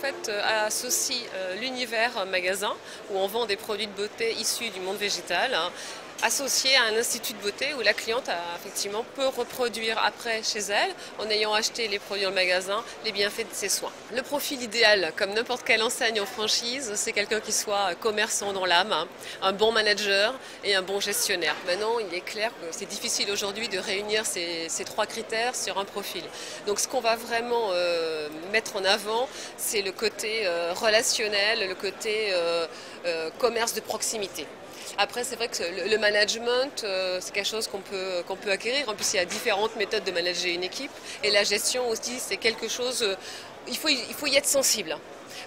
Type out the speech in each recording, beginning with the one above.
fait associe l'univers magasin, où on vend des produits de beauté issus du monde végétal, associé à un institut de beauté où la cliente effectivement peut reproduire après chez elle, en ayant acheté les produits en magasin, les bienfaits de ses soins. Le profil idéal, comme n'importe quelle enseigne en franchise, c'est quelqu'un qui soit commerçant dans l'âme, un bon manager et un bon gestionnaire. Maintenant, il est clair que c'est difficile aujourd'hui de réunir ces trois critères sur un profil. Donc ce qu'on va vraiment mettre en avant, c'est le côté relationnel, le côté commerce de proximité. Après, c'est vrai que le management, c'est quelque chose qu'on peut acquérir. En plus, il y a différentes méthodes de manager une équipe. Et la gestion aussi, c'est quelque chose... il faut y être sensible.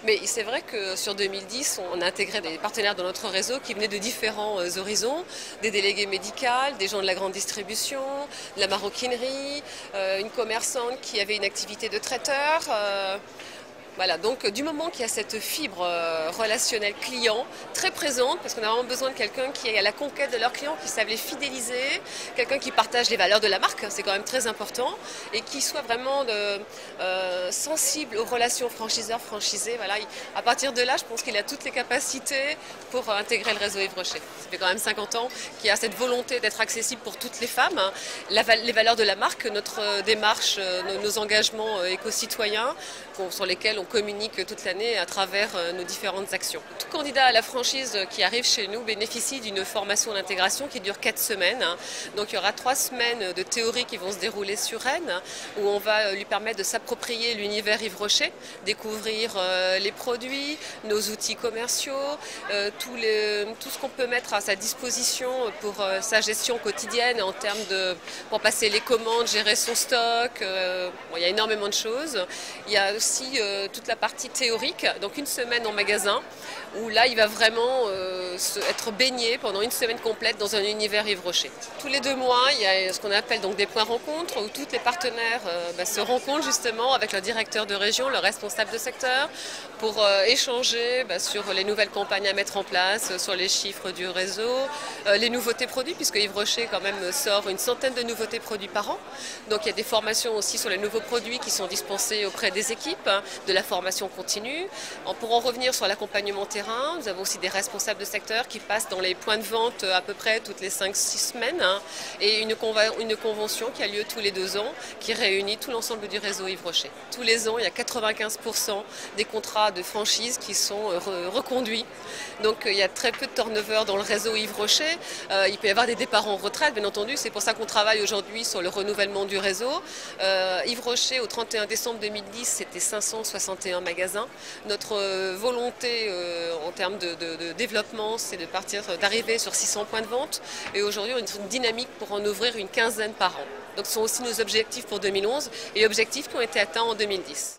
Mais c'est vrai que sur 2010, on a intégré des partenaires dans notre réseau qui venaient de différents horizons, des délégués médicaux, des gens de la grande distribution, de la maroquinerie, une commerçante qui avait une activité de traiteur. Voilà, donc du moment qu'il y a cette fibre relationnelle client très présente, parce qu'on a vraiment besoin de quelqu'un qui est à la conquête de leurs clients, qui savent les fidéliser, quelqu'un qui partage les valeurs de la marque, c'est quand même très important, et qui soit vraiment sensible aux relations franchiseurs-franchisés. Voilà, à partir de là, je pense qu'il a toutes les capacités pour intégrer le réseau Yves Rocher. Ça fait quand même 50 ans qu'il a cette volonté d'être accessible pour toutes les femmes, les valeurs de la marque, notre démarche, nos engagements éco-citoyens, sur lesquels on communique toute l'année à travers nos différentes actions. Tout candidat à la franchise qui arrive chez nous bénéficie d'une formation d'intégration qui dure 4 semaines. Donc il y aura 3 semaines de théorie qui vont se dérouler sur Rennes, où on va lui permettre de s'approprier l'univers Yves Rocher, découvrir les produits, nos outils commerciaux, tout ce qu'on peut mettre à sa disposition pour sa gestion quotidienne en termes pour passer les commandes, gérer son stock. Il y a énormément de choses. Il y a aussi toute la partie théorique, donc une semaine en magasin, où là il va vraiment être baigné pendant une semaine complète dans un univers Yves Rocher. Tous les 2 mois, il y a ce qu'on appelle donc des points rencontres, où tous les partenaires se rencontrent justement avec le directeur de région, le responsable de secteur, pour échanger sur les nouvelles campagnes à mettre en place, sur les chiffres du réseau, les nouveautés produits, puisque Yves Rocher quand même sort une centaine de nouveautés produits par an. Donc il y a des formations aussi sur les nouveaux produits qui sont dispensés auprès des équipes, de la formation continue. Pour en revenir sur l'accompagnement terrain, nous avons aussi des responsables de secteur qui passent dans les points de vente à peu près toutes les 5-6 semaines, et une convention qui a lieu tous les 2 ans qui réunit tout l'ensemble du réseau Yves Rocher. Tous les ans, il y a 95% des contrats de franchise qui sont reconduits. Donc il y a très peu de turnover dans le réseau Yves Rocher. Il peut y avoir des départs en retraite, bien entendu. C'est pour ça qu'on travaille aujourd'hui sur le renouvellement du réseau. Yves Rocher, au 31 décembre 2010, c'était 561 magasins. Notre volonté en termes de développement, c'est d'arriver sur 600 points de vente. Et aujourd'hui, on est une dynamique pour en ouvrir une quinzaine par an. Donc ce sont aussi nos objectifs pour 2011 et objectifs qui ont été atteints en 2010.